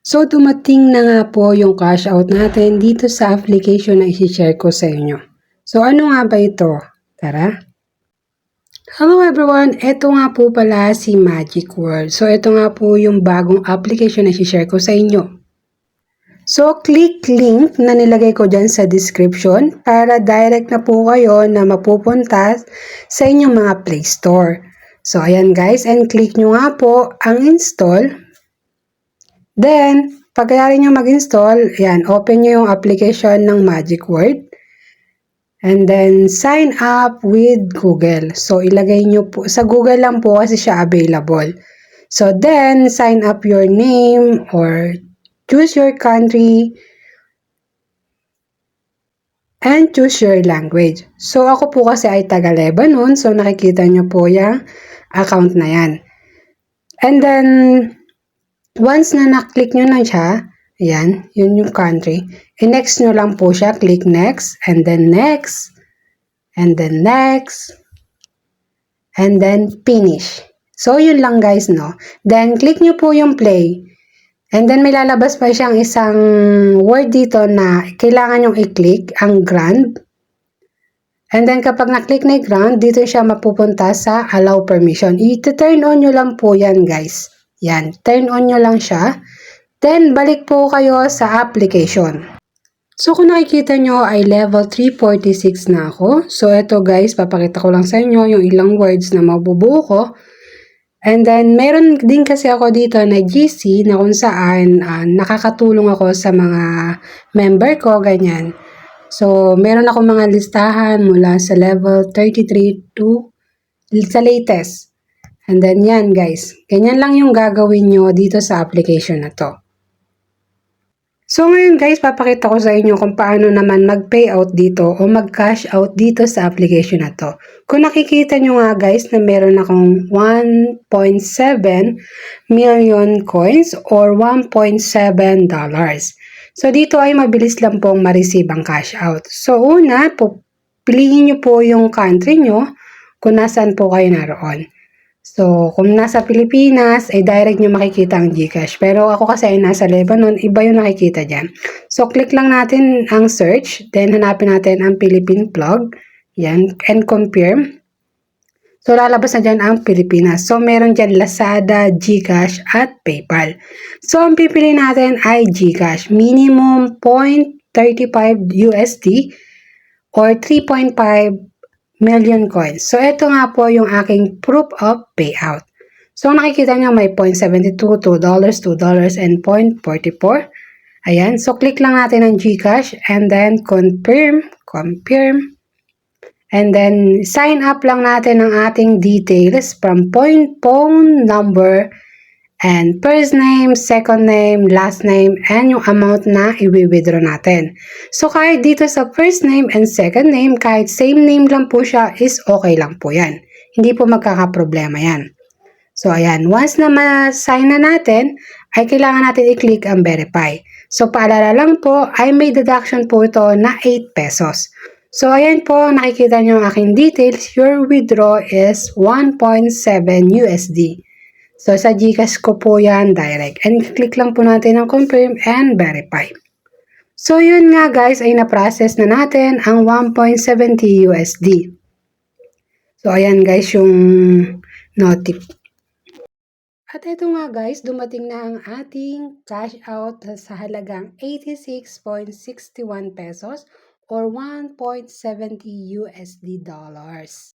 So, dumating na nga po yung cash out natin dito sa application na isi-share ko sa inyo. So, ano nga ba ito? Tara! Hello everyone! Ito nga po pala si Magic World. So, ito nga po yung bagong application na isi-share ko sa inyo. So, click link na nilagay ko dyan sa description para direct na po kayo na mapupunta sa inyong mga Play Store. So, ayan guys, and click nyo nga po ang install. Then, pagkayari nyo mag-install, yan, open nyo yung application ng Magic Word. And then, sign up with Google. So, ilagay nyo po, sa Google lang po kasi siya available. So, then, sign up your name or choose your country and choose your language. So, ako po kasi ay taga-Lebanon. So, nakikita nyo po yung account na yan. And then, once na na-click nyo na siya, ayan, yun yung country. I-next nyo lang po siya. Click next, and then next, and then next, and then finish. So, yun lang guys, no? Then, click nyo po yung play. And then, may lalabas pa siyang isang word dito na kailangan nyong i-click, ang grant. And then, kapag na-click na yung grant, dito siya mapupunta sa allow permission. I-turn on nyo lang po yan, guys. Yan, turn on nyo lang siya. Then, balik po kayo sa application. So, kung nakikita nyo ay level 346 na ako. So, ito guys, papakita ko lang sa inyo yung ilang words na mabubuo ko. And then, meron din kasi ako dito na GC na kung saan nakakatulong ako sa mga member ko, ganyan. So, meron ako mga listahan mula sa level 33 to sa latest. And then yan guys, ganyan lang yung gagawin nyo dito sa application na to. So ngayon guys, papakita ko sa inyo kung paano naman mag-payout dito o mag-cash out dito sa application na to. Kung nakikita nyo nga guys na meron akong 1.7 million coins or $1.7. So dito ay mabilis lang pong ma-receive ang cash out. So una, piliin nyo po yung country nyo kung nasaan po kayo naroon. So, kung nasa Pilipinas, ay direct nyo makikita ang GCash. Pero ako kasi ay nasa Lebanon, iba yung nakikita dyan. So, click lang natin ang search. Then, hanapin natin ang Philippine plug. Yan, and confirm. So, lalabas na dyan ang Pilipinas. So, meron dyan Lazada, GCash, at PayPal. So, ang pipili natin ay GCash. Minimum 0.35 USD or 3.5 million coins. So, ito nga po yung aking proof of payout. So, nakikita nyo may 0.72, $2, $2, and 0.44. Ayan. So, click lang natin ang GCash and then confirm. And then, sign up lang natin ang ating details from phone number, and first name, second name, last name, and yung amount na i-withdraw natin. So, kahit dito sa first name and second name, kahit same name lang po siya, is okay lang po yan. Hindi po magkakaproblema yan. So, ayan. Once na ma-sign na natin, ay kailangan natin i-click ang verify. So, paalala lang po, ay may deduction po ito na 8 pesos. So, ayan po, nakikita nyo ang aking details. Your withdraw is 1.7 USD. So, sa GCash ko po yan direct. And click lang po natin ang confirm and verify. So, yun nga guys, ay na-process na natin ang 1.70 USD. So, ayan guys yung notif. At ito nga guys, dumating na ang ating cash out sa halagang 86.61 pesos or 1.70 USD dollars.